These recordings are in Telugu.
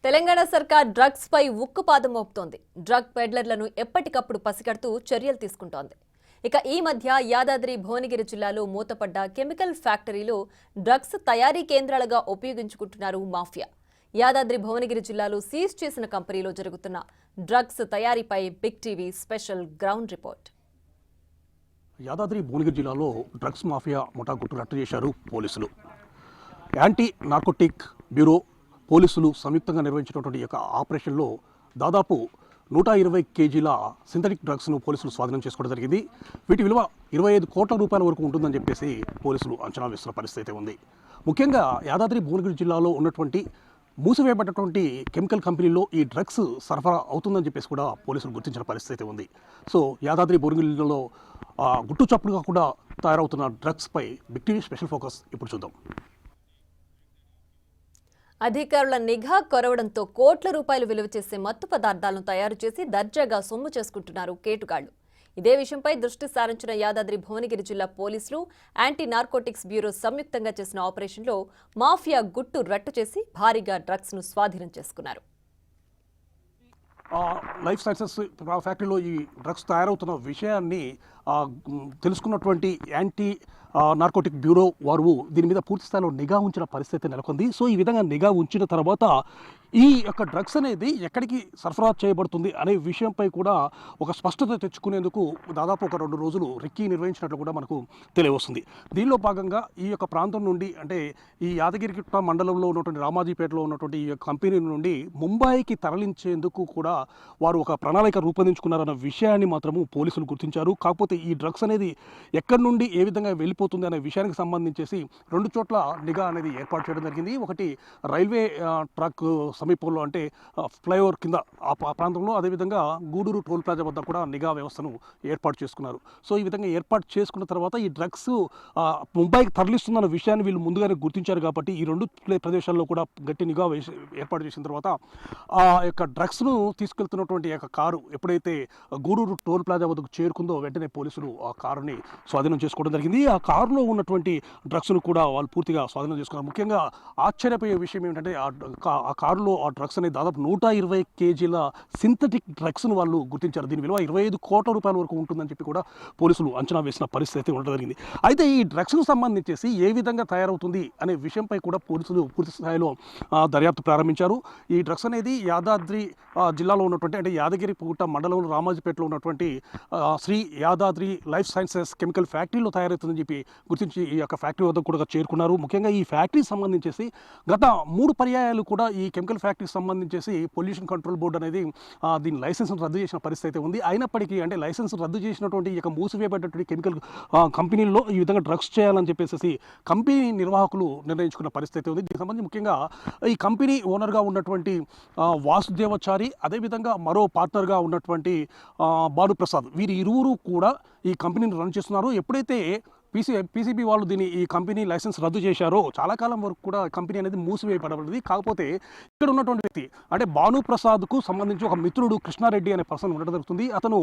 తెలంగాణ సర్కార్ డ్రగ్స్ పై ఉక్కుపాదం మోపుతోంది. డ్రగ్ పెడ్లర్లను ఎప్పటికప్పుడు పసిగడుతూ చర్యలు తీసుకుంటోంది. ఇక ఈ మధ్య యాదాద్రి భువనగిరి జిల్లాలో మూతపడ్డ కెమికల్ ఫ్యాక్టరీలో డ్రగ్స్ తయారీ కేంద్రాలుగా ఉపయోగించుకుంటున్నారు మాఫియా. యాదాద్రి భువనగిరి జిల్లాలో సీజ్ చేసిన కంపెనీలో జరుగుతున్న డ్రగ్స్ తయారీపై big TV special ground report. Yadadri Bhuvanagiri జిల్లాలో డ్రగ్స్ మాఫియా ముఠా గుట్టు రట్టు చేశారు పోలీసులు. యాంటీ నార్కోటిక్ బ్యూరో పోలీసులు సంయుక్తంగా నిర్వహించినటువంటి యొక్క ఆపరేషన్లో దాదాపు 120 కేజీల సింథటిక్ డ్రగ్స్ను పోలీసులు స్వాధీనం చేసుకోవడం జరిగింది. వీటి విలువ 25 కోట్ల రూపాయల వరకు ఉంటుందని చెప్పేసి పోలీసులు అంచనా వేస్తున్న పరిస్థితి ఉంది. ముఖ్యంగా యాదాద్రి భువనగిరి జిల్లాలో ఉన్నటువంటి మూసివేయబడ్డటువంటి కెమికల్ కంపెనీల్లో ఈ డ్రగ్స్ సరఫరా అవుతుందని చెప్పేసి కూడా పోలీసులు గుర్తించిన పరిస్థితి ఉంది. సో యాదాద్రి భువనగిరి జిల్లాలో గుట్టు చప్పుడుగా కూడా తయారవుతున్న డ్రగ్స్పై బిగ్ టీవీ స్పెషల్ ఫోకస్ ఇప్పుడు చూద్దాం. అధికారుల నిఘా కొరవడంతో కోట్ల రూపాయలు విలువ చేసే మత్తు పదార్థాలను తయారు చేసి దర్జాగా సొమ్ము చేసుకుంటున్నారు కేటుగాళ్లు. ఇదే విషయంపై దృష్టి సారించిన యాదాద్రి భువనగిరి జిల్లా పోలీసులు యాంటీ నార్కోటిక్స్ బ్యూరో సంయుక్తంగా చేసిన ఆపరేషన్లో మాఫియా గుట్టు రట్టు చేసి భారీగా డ్రగ్స్ ను స్వాధీనం చేసుకున్నారు. లైఫ్ సైన్సెస్ ఫ్యాక్టరీలో ఈ డ్రగ్స్ తయారవుతున్న విషయాన్ని తెలుసుకున్నటువంటి యాంటీ నార్కోటిక్ బ్యూరో వారు దీని మీద పూర్తి స్థాయిలో నిఘా ఉంచిన పరిస్థితి నెలకొంది. సో ఈ విధంగా నిఘా ఉంచిన తర్వాత ఈ యొక్క డ్రగ్స్ అనేది ఎక్కడికి సరఫరా చేయబడుతుంది అనే విషయంపై కూడా ఒక స్పష్టత తెచ్చుకునేందుకు దాదాపు ఒక 2 రోజులు రెక్కీ నిర్వహించినట్లు కూడా మనకు తెలియవస్తుంది. దీనిలో భాగంగా ఈ యొక్క ప్రాంతం నుండి అంటే ఈ యాదగిరిగుట్ట మండలంలో ఉన్నటువంటి రామాజీపేటలో ఉన్నటువంటి ఈ కంపెనీ నుండి ముంబైకి తరలించేందుకు కూడా వారు ఒక ప్రణాళిక రూపొందించుకున్నారన్న విషయాన్ని మాత్రము పోలీసులు గుర్తించారు. కాకపోతే ఈ డ్రగ్స్ అనేది ఎక్కడి నుండి ఏ విధంగా వెళ్ళిపోతుంది అనే విషయానికి సంబంధించేసి 2 చోట్ల నిఘా అనేది ఏర్పాటు చేయడం జరిగింది. ఒకటి రైల్వే ట్రాక్ సమీపంలో అంటే ఫ్లైఓవర్ కింద ఆ ప్రాంతంలో, అదేవిధంగా గూడూరు టోల్ ప్లాజా వద్ద కూడా నిఘా వ్యవస్థను ఏర్పాటు చేసుకున్నారు. సో ఈ విధంగా ఏర్పాటు చేసుకున్న తర్వాత ఈ డ్రగ్స్ ముంబైకి తరలిస్తుందన్న విషయాన్ని వీళ్ళు ముందుగానే గుర్తించారు. కాబట్టి ఈ 2 ప్రదేశాల్లో కూడా గట్టి నిఘా ఏర్పాటు చేసిన తర్వాత ఆ యొక్క డ్రగ్స్ను తీసుకెళ్తున్నటువంటి యొక్క కారు ఎప్పుడైతే గూడూరు టోల్ ప్లాజా వద్దకు చేరుకుందో వెంటనే పోలీసులు ఆ కారుని స్వాధీనం చేసుకోవడం జరిగింది. ఆ కారులో ఉన్నటువంటి డ్రగ్స్ను కూడా వాళ్ళు పూర్తిగా స్వాధీనం చేసుకున్నారు. ముఖ్యంగా ఆశ్చర్యపోయే విషయం ఏమిటంటే ఆ కారులో ఆ డ్రగ్స్ అనేది దాదాపు 120 కేజీల సింథటిక్ డ్రగ్స్ను వాళ్ళు గుర్తించారు. దీని విలువ 25 కోట్ల రూపాయల వరకు ఉంటుందని చెప్పి కూడా పోలీసులు అంచనా వేసిన పరిస్థితి ఉండడం జరిగింది. అయితే ఈ డ్రగ్స్కు సంబంధించేసి ఏ విధంగా తయారవుతుంది అనే విషయంపై కూడా పోలీసులు పూర్తి స్థాయిలో దర్యాప్తు ప్రారంభించారు. ఈ డ్రగ్స్ అనేది యాదాద్రి జిల్లాలో ఉన్నటువంటి అంటే యాదగిరిగుట్ట మండలంలో రామాజీపేటలో ఉన్నటువంటి Sri Yadadri life sciences chemical ఫ్యాక్టరీలో తయారవుతుందని చెప్పి గుర్తించి ఈ యొక్క ఫ్యాక్టరీ వద్ద కూడా చేరుకున్నారు. ముఖ్యంగా ఈ ఫ్యాక్టరీకి సంబంధించేసి గత 3 పర్యాయాలు కూడా ఈ కెమికల్ ఫ్యాక్టరీకి సంబంధించేసి పొల్యూషన్ కంట్రోల్ బోర్డు అనేది దీని లైసెన్స్ రద్దు చేసిన పరిస్థితి ఉంది. అయినప్పటికీ అంటే లైసెన్స్ రద్దు చేసినటువంటి ఈ యొక్క మూసివేయబడ్డటువంటి కెమికల్ కంపెనీల్లో ఈ విధంగా డ్రగ్స్ చేయాలని చెప్పేసి కంపెనీ నిర్వాహకులు నిర్ణయించుకున్న పరిస్థితి ఉంది. దీనికి సంబంధించి ముఖ్యంగా ఈ కంపెనీ ఓనర్గా ఉన్నటువంటి వాసుదేవచారి, అదేవిధంగా మరో పార్ట్నర్గా ఉన్నటువంటి భానుప్రసాద్, వీరి ఇరువురు కూడా ఈ కంపెనీని రన్ చేస్తున్నారు. ఎప్పుడైతే పీసీబీ వాళ్ళు ఈ కంపెనీ లైసెన్స్ రద్దు చేశారో చాలా కాలం వరకు కూడా కంపెనీ అనేది మూసివేయబడబడింది. కాకపోతే ఇక్కడ ఉన్నటువంటి వ్యక్తి అంటే భానుప్రసాద్కు సంబంధించి ఒక మిత్రుడు కృష్ణారెడ్డి అనే పర్సన్ ఉండడం జరుగుతుంది. అతను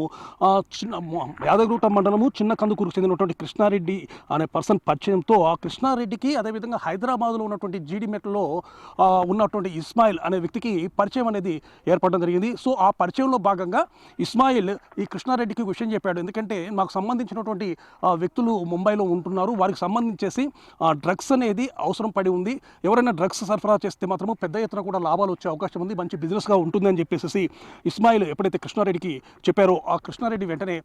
యాదగిరిగుట్ట మండలము చిన్న కందుకూరుకు చెందినటువంటి కృష్ణారెడ్డి అనే పర్సన్ పరిచయంతో ఆ కృష్ణారెడ్డికి అదేవిధంగా హైదరాబాద్లో ఉన్నటువంటి జీడిమెట్లో ఉన్నటువంటి ఇస్మాయిల్ అనే వ్యక్తికి పరిచయం అనేది ఏర్పడడం జరిగింది. సో ఆ పరిచయంలో భాగంగా ఇస్మాయిల్ ఈ కృష్ణారెడ్డికి విషయం చెప్పాడు. ఎందుకంటే మాకు సంబంధించినటువంటి వ్యక్తులు ముంబైలో ఉంటున్నారు, వారికి సంబంధించేసి డ్రగ్స్ అనేది అవసరం పడి ఉంది, ఎవరైనా డ్రగ్స్ సరఫరా చేస్తే మాత్రము పెద్ద ఎత్తున కూడా లాభాలు వచ్చే అవకాశం ఉంది, మంచి బిజినెస్గా ఉంటుంది అని చెప్పేసి ఇస్మాయిల్ ఎప్పుడైతే కృష్ణారెడ్డికి చెప్పారో ఆ కృష్ణారెడ్డి వెంటనే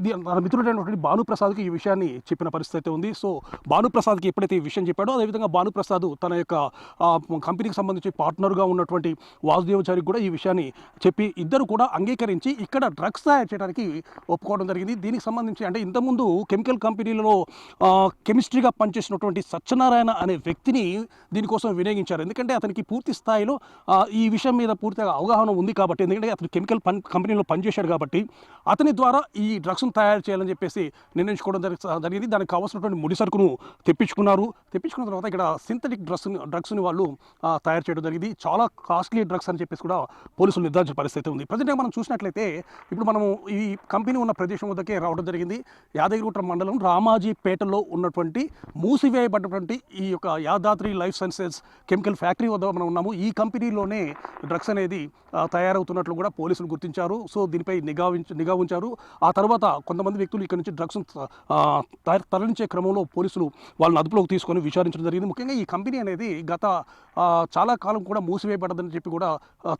ఇది తన మిత్రుడైనటువంటి భానుప్రసాద్కి ఈ విషయాన్ని చెప్పిన పరిస్థితి ఉంది. సో భానుప్రసాద్కి ఎప్పుడైతే ఈ విషయం చెప్పాడో అదేవిధంగా భానుప్రసాద్ తన యొక్క కంపెనీకి సంబంధించి పార్ట్నర్గా ఉన్నటువంటి వాసుదేవచారికి కూడా ఈ విషయాన్ని చెప్పి ఇద్దరు కూడా అంగీకరించి ఇక్కడ డ్రగ్స్ తయారు చేయడానికి ఒప్పుకోవడం జరిగింది. దీనికి సంబంధించి అంటే ఇంతకుముందు కెమికల్ కంపెనీలలో కెమిస్ట్రీగా పనిచేసినటువంటి సత్యనారాయణ అనే వ్యక్తిని దీనికోసం వినియోగించారు. ఎందుకంటే అతనికి పూర్తి స్థాయిలో ఈ విషయం మీద పూర్తిగా అవగాహన ఉంది కాబట్టి, ఎందుకంటే అతను కెమికల్ కంపెనీలో పనిచేశాడు కాబట్టి అతని ద్వారా ఈ డ్రగ్స్ను తయారు చేయాలని చెప్పేసి నిర్ణయించుకోవడం జరిగింది. దానికి కావాల్సినటువంటి ముడి సరుకును తెప్పించుకున్నారు. తెప్పించుకున్న తర్వాత ఇక్కడ సింథటిక్ డ్రగ్స్ని వాళ్ళు తయారు చేయడం జరిగింది. చాలా కాస్ట్లీ డ్రగ్స్ అని చెప్పేసి కూడా పోలీసులు నిర్ధారించిన పరిస్థితి ఉంది. ప్రజెంట్గా మనం చూసినట్లయితే ఇప్పుడు మనము ఈ కంపెనీ ఉన్న ప్రదేశం వద్దకే రావడం జరిగింది. యాదగిరిగుట్ట మండలం రామాజీ పేటలో ఉన్నటువంటి మూసివేయబడినటువంటి ఈ యొక్క Yadadri life sciences chemical factory వద్ద మనం ఉన్నాము. ఈ కంపెనీలోనే డ్రగ్స్ అనేది తయారవుతున్నట్లు కూడా పోలీసులు గుర్తించారు. సో దీనిపై నిఘా ఉంచారు. ఆ తర్వాత కొంతమంది వ్యక్తులు ఇక్కడ నుంచి డ్రగ్స్ తరలించే క్రమంలో పోలీసులు వాళ్ళని అదుపులోకి తీసుకొని విచారించడం జరిగింది. ముఖ్యంగా ఈ కంపెనీ అనేది గత చాలా కాలం కూడా మూసివేయబడదని చెప్పి కూడా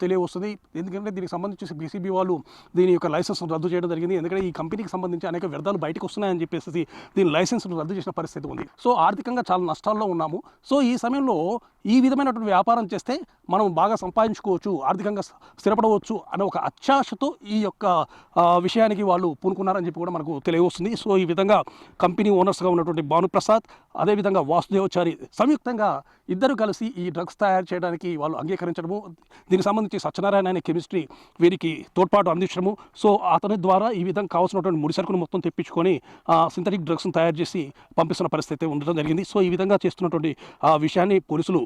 తెలియవస్తుంది. ఎందుకంటే దీనికి సంబంధించి బీసీబీ వాళ్ళు దీని యొక్క లైసెన్స్ రద్దు చేయడం జరిగింది. ఎందుకంటే ఈ కంపెనీకి సంబంధించి అనేక వ్యర్థాలు బయటకు వస్తున్నాయని చెప్పేసి దీని లైసెన్స్ రద్దు చేసిన పరిస్థితి ఉంది. సో ఆర్థికంగా చాలా నష్టాల్లో ఉన్నాము. సో ఈ సమయంలో ఈ విధమైనటువంటి వ్యాపారం చేస్తే మనం బాగా సంపాదించుకోవచ్చు, ఆర్థికంగా స్థిరపడవచ్చు అనే ఒక అత్యాశతో ఈ యొక్క విషయానికి వాళ్ళు పూనుకున్నారని చెప్పి కూడా మనకు తెలియవస్తుంది. సో ఈ విధంగా కంపెనీ ఓనర్స్గా ఉన్నటువంటి భానుప్రసాద్, అదేవిధంగా వాసుదేవచారి సంయుక్తంగా ఇద్దరు కలిసి ఈ డ్రగ్స్ తయారు చేయడానికి వాళ్ళు అంగీకరించడము, దీనికి సంబంధించి సత్యనారాయణ అనే కెమిస్ట్రీ వీరికి తోడ్పాటు అందించడము. సో అతని ద్వారా ఈ విధంగా కావాల్సినటువంటి ముడి సరుకును మొత్తం తెప్పించుకొని సింథటిక్ డ్రగ్స్ను తయారు చేసి పంపిస్తున్న పరిస్థితి ఉండడం జరిగింది. సో ఈ విధంగా చేస్తున్నటువంటి విషయాన్ని పోలీసులు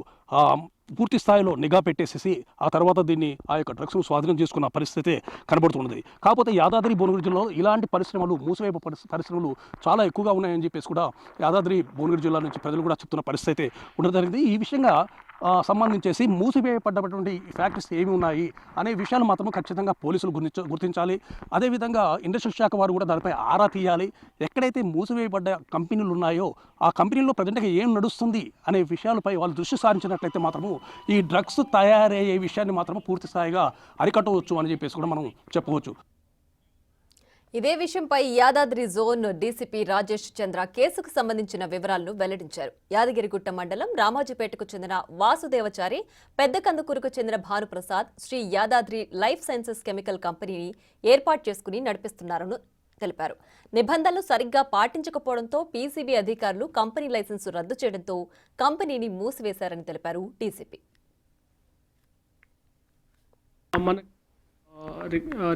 పూర్తి స్థాయిలో నిఘా పెట్టేసేసి ఆ తర్వాత దీన్ని ఆ యొక్క డ్రగ్స్ను స్వాధీనం చేసుకున్న పరిస్థితి కనబడుతున్నది. కాకపోతే యాదాద్రి భువనగిరి జిల్లాలో ఇలాంటి పరిశ్రమలు మూసివేయబ పరిశ్రమలు చాలా ఎక్కువగా ఉన్నాయని చెప్పేసి కూడా యాదాద్రి భువనగిరి జిల్లా నుంచి ప్రజలు కూడా చెప్తున్న పరిస్థితి ఉండడం జరిగింది. ఈ విషయంగా సంబంధించేసి మూసివేయబడ్డటువంటి ఫ్యాక్టరీస్ ఏమి ఉన్నాయి అనే విషయాలు మాత్రం ఖచ్చితంగా పోలీసులు గుర్తించాలి. అదేవిధంగా ఇండస్ట్రియల్ శాఖ వారు కూడా దానిపై ఆరా తీయాలి. ఎక్కడైతే మూసివేయబడ్డ కంపెనీలు ఉన్నాయో ఆ కంపెనీల్లో ప్రజెంట్గా ఏం నడుస్తుంది అనే విషయాలపై వాళ్ళు దృష్టి సారించినట్లయితే మాత్రము ఈ డ్రగ్స్ తయారయ్యే విషయాన్ని మాత్రం పూర్తి స్థాయిగా అరికట్టవచ్చు అని చెప్పేసి కూడా మనం చెప్పవచ్చు. ఇదే విషయంపై యాదాద్రి జోన్ డీసీపీ రాజేష్ చంద్ర కేసుకు సంబంధించిన వివరాలను వెల్లడించారు. యాదగిరిగుట్ట మండలం రామాజీపేటకు చెందిన వాసుదేవచారి, పెద్దకందుకూరుకు చెందిన Bhanuprasad Sri Yadadri life sciences chemical కంపెనీని ఏర్పాటు చేసుకుని నడిపిస్తున్నారని తెలిపారు. నిబంధనలు సరిగ్గా పాటించకపోవడంతో పీసీబీ అధికారులు కంపెనీ లైసెన్సు రద్దు చేయడంతో కంపెనీని మూసివేశారని తెలిపారు డీసీపీ.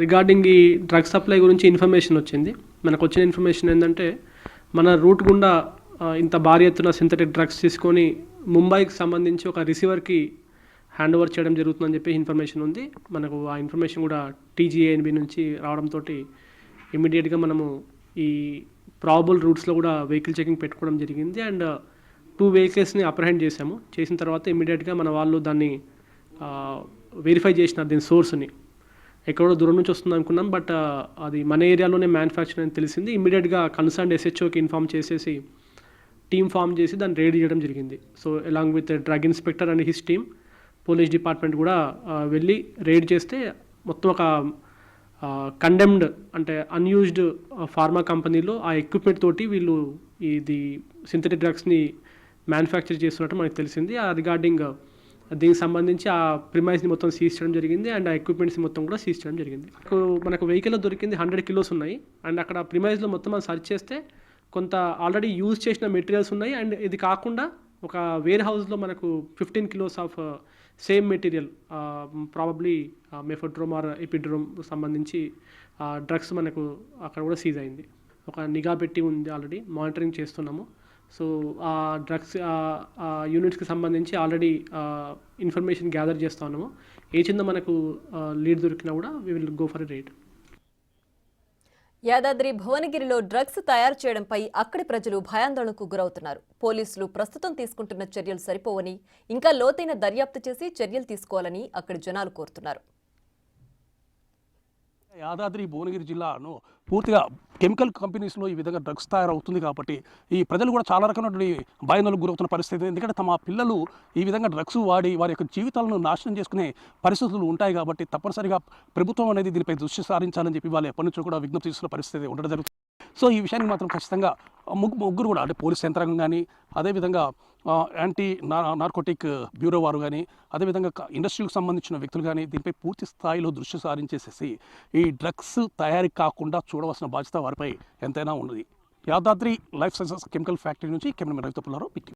రిగార్డింగ్ ఈ డ్రగ్ సప్లై గురించి ఇన్ఫర్మేషన్ వచ్చింది. మనకు వచ్చిన ఇన్ఫర్మేషన్ ఏంటంటే మన రూట్ గుండా ఇంత భారీ ఎత్తున సింథటిక్ డ్రగ్స్ తీసుకొని ముంబైకి సంబంధించి ఒక రిసీవర్కి హ్యాండ్ ఓవర్ చేయడం జరుగుతుందని చెప్పి ఇన్ఫర్మేషన్ ఉంది. మనకు ఆ ఇన్ఫర్మేషన్ కూడా టీజీఏఎన్బి నుంచి రావడంతో ఇమ్మీడియట్గా మనము ఈ ప్రాబుల్ రూట్స్లో కూడా వెహికల్ చెకింగ్ పెట్టుకోవడం జరిగింది. అండ్ 2 వెహికల్స్ని అప్రహెండ్ చేసాము. చేసిన తర్వాత ఇమ్మీడియట్గా మన వాళ్ళు దాన్ని వెరిఫై చేసినారు, దీని సోర్స్ని. ఎక్కడో దూరం నుంచి వస్తుంది అనుకున్నాం, బట్ అది మన ఏరియాలోనే మ్యానుఫ్యాక్చర్ అని తెలిసింది. ఇమ్మీడియట్గా కన్సర్న్ ఎస్హెచ్ఓకి ఇన్ఫామ్ చేసేసి టీమ్ ఫామ్ చేసి దాన్ని రైడ్ చేయడం జరిగింది. So along with drug inspector and his team, police department కూడా వెళ్ళి రైడ్ చేస్తే మొత్తం ఒక కండెమ్డ్ అంటే అన్యూజ్డ్ ఫార్మా కంపెనీలో ఆ ఎక్విప్మెంట్ తోటి వీళ్ళు ఇది సింథటిక్ డ్రగ్స్ని మ్యానుఫ్యాక్చర్ చేస్తున్నట్టు మనకు తెలిసింది. ఆ రిగార్డింగ్ దీనికి సంబంధించి ఆ ప్రిమైస్ని మొత్తం సీజ్ చేయడం జరిగింది అండ్ ఆ ఎక్విప్మెంట్స్ని మొత్తం కూడా సీజ్ చేయడం జరిగింది. మనకు వెహికల్లో దొరికింది 100 కిలోస్ ఉన్నాయి. అండ్ అక్కడ ప్రిమైస్లో మొత్తం మనం సర్చ్ చేస్తే కొంత ఆల్రెడీ యూజ్ చేసిన మెటీరియల్స్ ఉన్నాయి. అండ్ ఇది కాకుండా ఒక వేర్ హౌస్లో మనకు 15 kilos of same material, probably mephedrone or ephedrine సంబంధించి డ్రగ్స్ మనకు అక్కడ కూడా సీజ్ అయింది. ఒక నిఘా పెట్టి ఉంది, ఆల్రెడీ మానిటరింగ్ చేస్తున్నాము. సో ఆ డ్రగ్స్ యూనిట్స్కి సంబంధించి ఆల్రెడీ ఇన్ఫర్మేషన్ గ్యాదర్ చేస్తూ ఉన్నాము. ఏ చిన్న మనకు లీడ్ దొరికినా కూడా we will go for a raid. Yadadri భువనగిరిలో డ్రగ్స్ తయారు చేయడంపై అక్కడి ప్రజలు భయాందోళనకు గురవుతున్నారు. పోలీసులు ప్రస్తుతం తీసుకుంటున్న చర్యలు సరిపోవని, ఇంకా లోతైన దర్యాప్తు చేసి చర్యలు తీసుకోవాలని అక్కడి జనాలు కోరుతున్నారు. యాదాద్రి భువనగిరి జిల్లాను పూర్తిగా కెమికల్ కంపెనీస్లో ఈ విధంగా డ్రగ్స్ తయారవుతుంది కాబట్టి ఈ ప్రజలు కూడా చాలా రకమైనటువంటి భయాందోళనకు గురవుతున్న పరిస్థితి. ఎందుకంటే తమ పిల్లలు ఈ విధంగా డ్రగ్స్ వాడి వారి యొక్క జీవితాలను నాశనం చేసుకునే పరిస్థితులు ఉంటాయి కాబట్టి తప్పనిసరిగా ప్రభుత్వం అనేది దీనిపై దృష్టి సారించాలని చెప్పి వాళ్ళు ఎప్పటి నుంచో కూడా విజ్ఞప్తి చేస్తున్న పరిస్థితి ఉండడం జరుగుతుంది. సో ఈ విషయానికి మాత్రం ఖచ్చితంగా ముగ్గురు కూడా అంటే పోలీస్ యంత్రాంగం కానీ, అదేవిధంగా యాంటీ నార్కోటిక్ బ్యూరో వారు కానీ, అదేవిధంగా ఇండస్ట్రీకి సంబంధించిన వ్యక్తులు కానీ దీనిపై పూర్తి స్థాయిలో దృష్టి సారించేసేసి ఈ డ్రగ్స్ తయారీ కాకుండా చూడవలసిన బాధ్యత వారిపై ఎంతైనా ఉన్నది. Yadadri life sciences chemical factory నుంచి కెమెరామెన్ రవితో పుల్లారావు.